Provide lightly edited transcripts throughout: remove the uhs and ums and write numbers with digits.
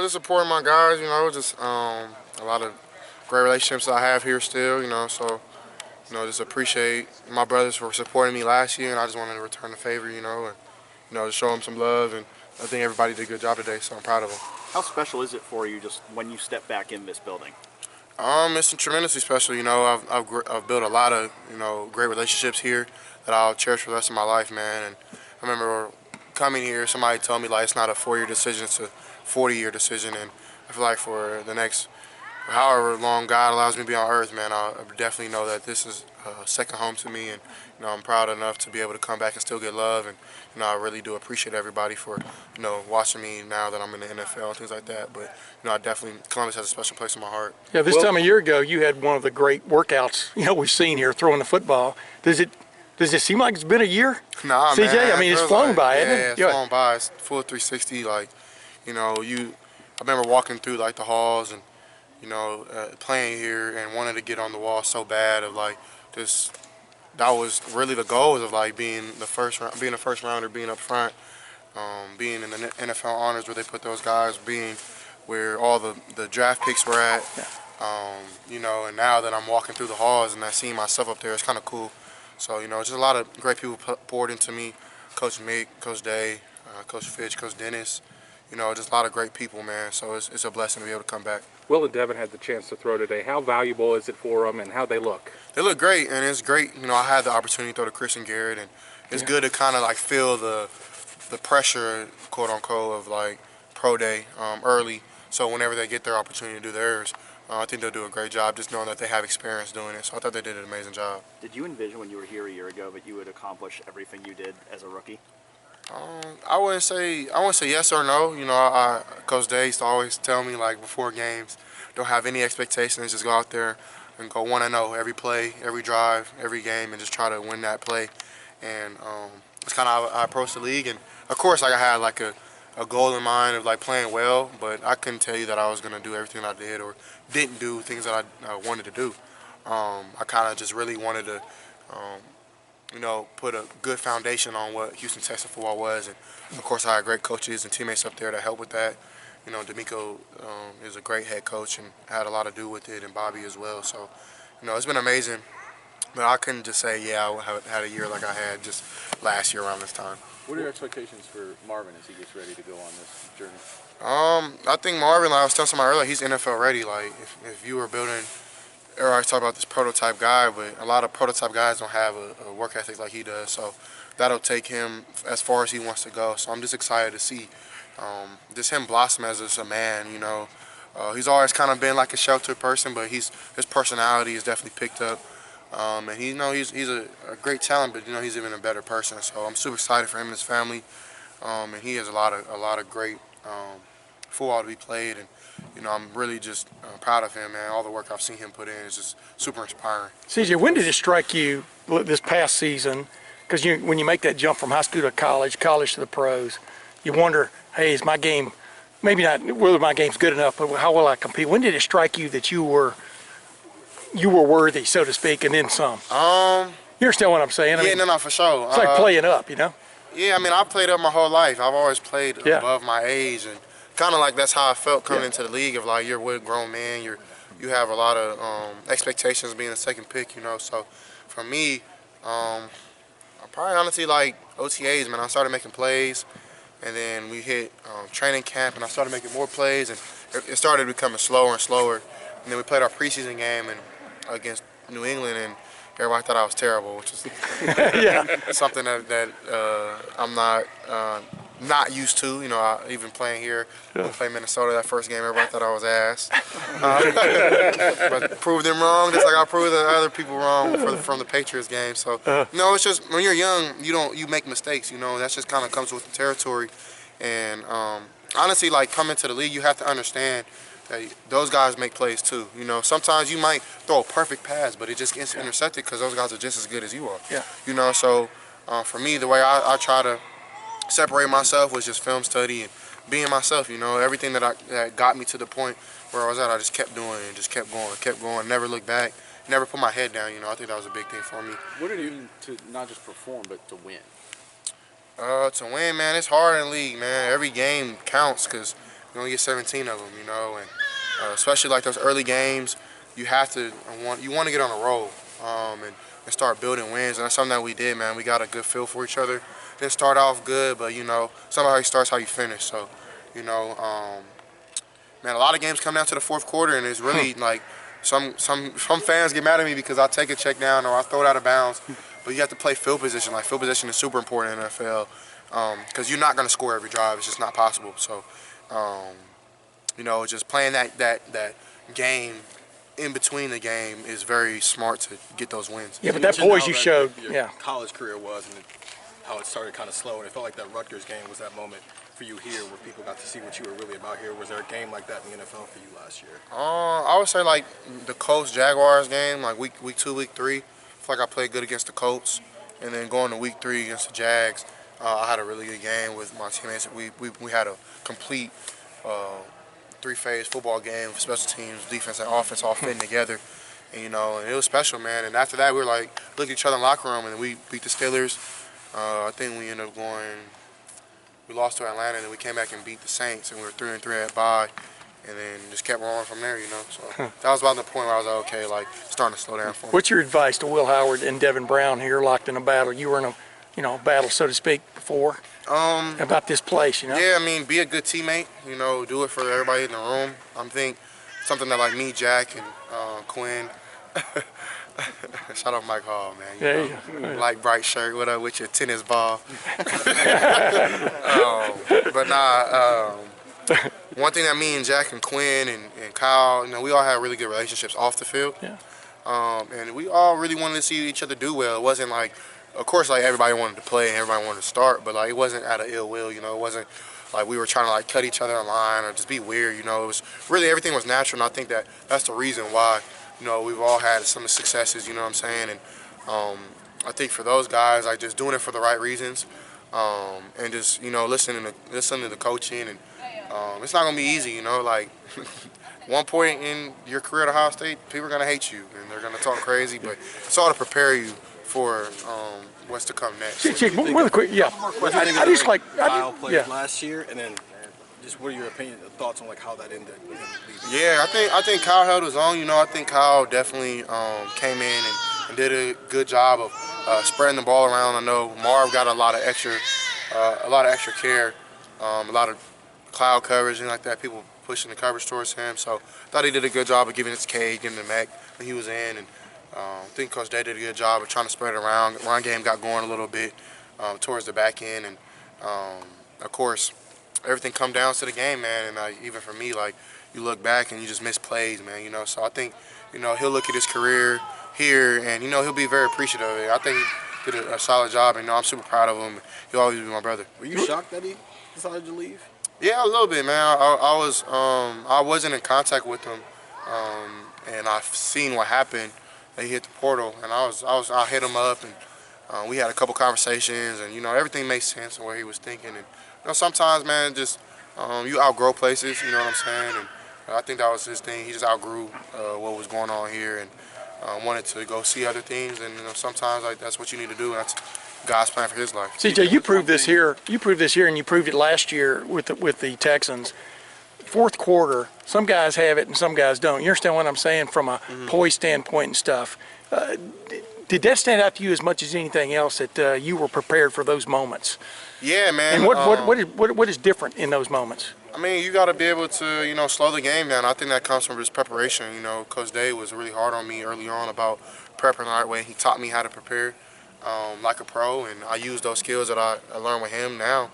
just supporting my guys, just a lot of great relationships I have here still, so, just appreciate my brothers for supporting me last year, and I just wanted to return the favor, and, to show them some love, and I think everybody did a good job today, so I'm proud of them. How special is it for you just when you step back in this building? It's tremendously special, I've built a lot of, great relationships here that I'll cherish for the rest of my life, man, and I remember coming here, somebody told me, like, it's not a 4-year decision, it's a 40-year decision, and I feel like for the next however long God allows me to be on earth, man, I definitely know that this is second home to me, and I'm proud enough to be able to come back and still get love, and I really do appreciate everybody for watching me now that I'm in the NFL and things like that. But I definitely, Columbus has a special place in my heart. Yeah, this time a year ago, you had one of the great workouts we've seen here throwing the football. Does it seem like it's been a year? Nah, CJ, man. I mean, it's flown by, isn't it? Yeah, it's flown by. It's full 360. Like, I remember walking through like the halls and playing here and wanted to get on the wall so bad of like just. That was really the goal of like being a first rounder, being up front, being in the NFL honors where they put those guys, being where all the draft picks were at, and now that I'm walking through the halls and I see myself up there, it's kind of cool. So just a lot of great people poured into me, Coach Mick, Coach Day, Coach Fitch, Coach Dennis. Just a lot of great people, man. So it's a blessing to be able to come back. Will and Devin had the chance to throw today. How valuable is it for them, and how they look? They look great, and it's great. I had the opportunity to throw to Chris and Garrett, and it's good to kind of like feel the pressure, quote unquote, of like pro day early. So whenever they get their opportunity to do theirs, I think they'll do a great job, just knowing that they have experience doing it. So I thought they did an amazing job. Did you envision when you were here a year ago that you would accomplish everything you did as a rookie? I wouldn't say yes or no. Coach Day used to always tell me like before games, don't have any expectations, just go out there and go 1-0 every play, every drive, every game, and just try to win that play. And it's kind of how I approached the league. And of course, like I had like a goal in mind of like playing well, but I couldn't tell you that I was gonna do everything I did or didn't do things that I wanted to do. I kind of just really wanted to. Put a good foundation on what Houston Texas football was. And, of course, I had great coaches and teammates up there to help with that. D'Amico is a great head coach and had a lot to do with it, and Bobby as well. So, it's been amazing. But I couldn't just say, I had a year like I had just last year around this time. What are your expectations for Marvin as he gets ready to go on this journey? I think Marvin, like I was telling somebody earlier, he's NFL ready. Like, if you were building – everybody talk about this prototype guy, but a lot of prototype guys don't have a work ethic like he does. So that'll take him as far as he wants to go. So I'm just excited to see just him blossom as just a man. He's always kind of been like a sheltered person, but his personality is definitely picked up. And he's a great talent, but he's even a better person. So I'm super excited for him and his family. And he has a lot of great football to be played, and I'm really just proud of him, man. All the work I've seen him put in is just super inspiring. CJ, when did it strike you this past season? Because when you make that jump from high school to college to the pros, you wonder, hey, is my game, maybe not whether my game's good enough, but how will I compete? When did it strike you that you were worthy, so to speak, and then some? You understand what I'm saying? No, for sure. It's like playing up, Yeah, I've played up my whole life. I've always played above my age, and kind of like that's how I felt coming into the league. Of like, you're with a grown man, you have a lot of expectations being a second pick, So for me, I probably honestly like OTAs, man. I started making plays, and then we hit training camp, and I started making more plays, and it started becoming slower and slower. And then we played our preseason game against New England, and everybody thought I was terrible, which is something that I'm not used to. Even playing here, when I played Minnesota that first game, everybody thought I was ass. But proved them wrong, just like I proved the other people wrong from the Patriots game. So it's just when you're young, you make mistakes. That just kind of comes with the territory. And honestly, like coming to the league, you have to understand that those guys make plays too. Sometimes you might throw a perfect pass, but it just gets intercepted because those guys are just as good as you are. Yeah. So for me, the way I try to separate myself was just film study and being myself. Everything that got me to the point where I was at, I just kept doing and just kept going, never looked back, never put my head down. I think that was a big thing for me. What did it mean to not just perform, but to win? To win, man, it's hard in the league, man. Every game counts because You only get 17 of them, you know, and especially like those early games, you have to you want to get on a roll and start building wins, and that's something that we did, man. We got a good feel for each other. Didn't start off good, but you know, somehow it starts how you finish. So, you know, man, a lot of games come down to the fourth quarter, and it's really like some fans get mad at me because I take a check down or I throw it out of bounds, but you have to play field position. Like field position is super important in the NFL because you're not going to score every drive. It's just not possible. So. You know, just playing that game in between the game is very smart to get those wins. Yeah, but that poise you showed, your college career was, and how it started kind of slow, and it felt like that Rutgers game was that moment for you here where people got to see what you were really about here. Was there a game like that in the NFL for you last year? I would say like the Colts Jaguars game, like week 2, week 3. I feel like I played good against the Colts, and then going to week 3 against the Jags, I had a really good game with my teammates. We had a complete 3-phase football game, special teams, defense, and offense all fitting together. And, you know, and it was special, man. And after that, we were like, looked at each other in the locker room, and we beat the Steelers. I think we ended up we lost to Atlanta, and then we came back and beat the Saints, and we were 3-3 at bye, and then just kept rolling from there, you know. So that was about the point where I was like, okay, like, starting to slow down for me. what's your advice to Will Howard and Devin Brown here locked in a battle? You were in a battle, so to speak, before. About this place, you know? Yeah, I mean, be a good teammate. You know, do it for everybody in the room. I think something that like me, Jack, and Quinn. Shout out Mike Hall, man. You know, light bright shirt. What up with your tennis ball? But nah. One thing that me and Jack and Quinn and Kyle, you know, we all had really good relationships off the field. Yeah. And we all really wanted to see each other do well. It wasn't like. Of course, like everybody wanted to play and everybody wanted to start, but like it wasn't out of ill will, you know. It wasn't like we were trying to like cut each other in line or just be weird, you know. It was really everything was natural, and I think that's the reason why, you know, we've all had some successes, you know what I'm saying. And I think for those guys, like just doing it for the right reasons, and just listening to the coaching, and it's not gonna be easy, you know. Like one point in your career at Ohio State, people are gonna hate you and they're gonna talk crazy, but it's all to prepare you for what's to come next. Really quick, yeah. I just like Kyle played last year, and then just what are your thoughts on like how that ended? Yeah, I think Kyle held his own. You know, I think Kyle definitely came in and did a good job of spreading the ball around. I know Marv got a lot of extra care, a lot of cloud coverage and like that. People pushing the coverage towards him. So I thought he did a good job of giving his cage, giving the Mac when he was in, and I think Coach Day did a good job of trying to spread it around. Run game got going a little bit towards the back end, and of course, everything come down to the game, man. And even for me, like you look back and you just miss plays, man. You know, so I think he'll look at his career here, and he'll be very appreciative of it. I think he did a solid job, and I'm super proud of him. He'll always be my brother. Were you shocked that he decided to leave? Yeah, a little bit, man. I wasn't in contact with him, and I've seen what happened. He hit the portal, and I hit him up, and we had a couple conversations, and everything made sense of what he was thinking. And sometimes, man, just you outgrow places. You know what I'm saying? And I think that was his thing. He just outgrew what was going on here, and wanted to go see other things. And sometimes like that's what you need to do. And that's God's plan for his life. CJ, you proved this here. You proved this here, and you proved it last year with the Texans. Fourth quarter, some guys have it and some guys don't. You understand what I'm saying from a poise standpoint and stuff. Did that stand out to you as much as anything else that you were prepared for those moments? Yeah, man. And what is different in those moments? I mean, you got to be able to slow the game down. I think that comes from his preparation. Coach Day was really hard on me early on about prepping the right way. He taught me how to prepare like a pro, and I use those skills that I learned with him now.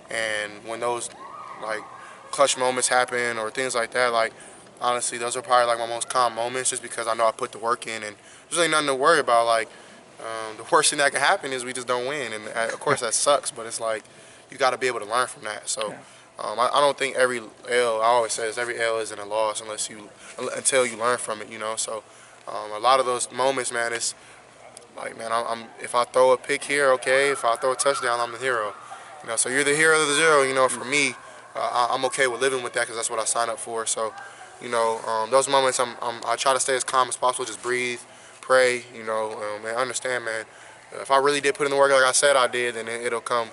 And when those clutch moments happen or things like that, honestly, those are probably my most calm moments, just because I know I put the work in, and there's really nothing to worry about. The worst thing that can happen is we just don't win, and of course that sucks, but it's you got to be able to learn from that. So I don't think every L, I always say this, every L isn't a loss until you learn from it, So a lot of those moments, man, it's man, if I throw a pick here, okay. If I throw a touchdown, I'm the hero. So you're the hero of the zero. For me, I'm okay with living with that because that's what I signed up for. So, those moments, I try to stay as calm as possible. Just breathe, pray. Man, understand, man. If I really did put in the work like I said I did, then it'll come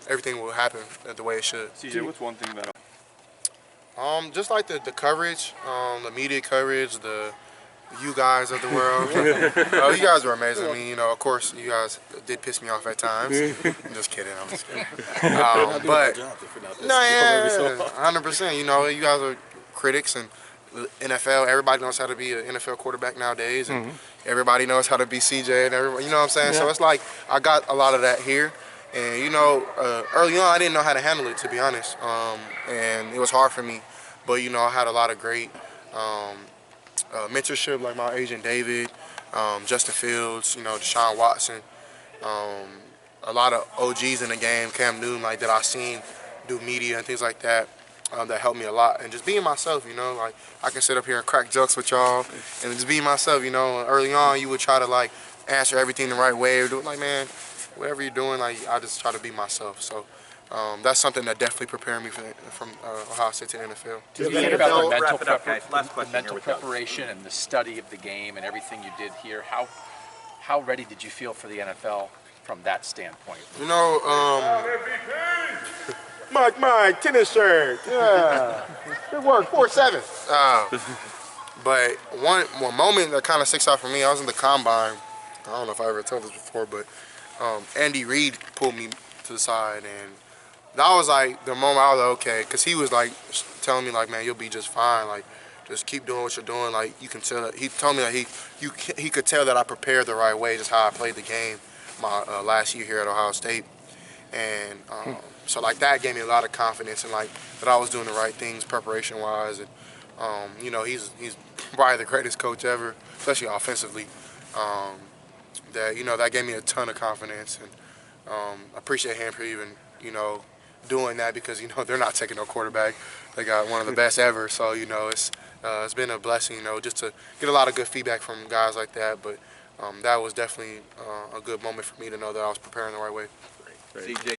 everything will happen the way it should. CJ, what's one thing that Just like the coverage, the media coverage, you guys of the world. You guys were amazing. I mean, you know, of course, you guys did piss me off at times. I'm just kidding. I'm just kidding. But no, yeah, 100%. You know, you guys are critics, and NFL. Everybody knows how to be an NFL quarterback nowadays, and everybody knows how to be CJ, and everybody. You know what I'm saying? Yeah. So it's like I got a lot of that here. And, you know, early on, I didn't know how to handle it, to be honest. And it was hard for me. But, you know, I had a lot of great mentorship, like my agent David, Justin Fields, you know, Deshaun Watson, a lot of OGs in the game, Cam Newton, like that I seen do media and things like that, that helped me a lot. And just being myself, you know, like I can sit up here and crack jokes with y'all and just being myself, you know. Early on, you would try to, like, answer everything the right way or do it like, man, whatever you're doing, like I just try to be myself. So that's something that definitely prepared me from Ohio State to the NFL. Did you think about the Wrap it up, guys. Last question. mental preparation and the study of the game and everything you did here? How ready did you feel for the NFL from that standpoint? You know, Mike, tennis shirt. Yeah, good work. 4-7. But one moment that kind of sticks out for me, I was in the combine. I don't know if I ever told this before, but Andy Reid pulled me to the side, and that was like the moment I was like, okay, because he was like telling me like, man, you'll be just fine. Like, just keep doing what you're doing. Like, you can tell that he told me that he could tell that I prepared the right way, just how I played the game my last year here at Ohio State, and so like that gave me a lot of confidence and like that I was doing the right things preparation wise, and you know, he's probably the greatest coach ever, especially offensively. That, you know, that gave me a ton of confidence, and I appreciate him for even, you know, doing that, because, you know, they're not taking no quarterback. They got one of the best ever, so, you know, it's been a blessing, you know, just to get a lot of good feedback from guys like that. But that was definitely a good moment for me to know that I was preparing the right way. CJ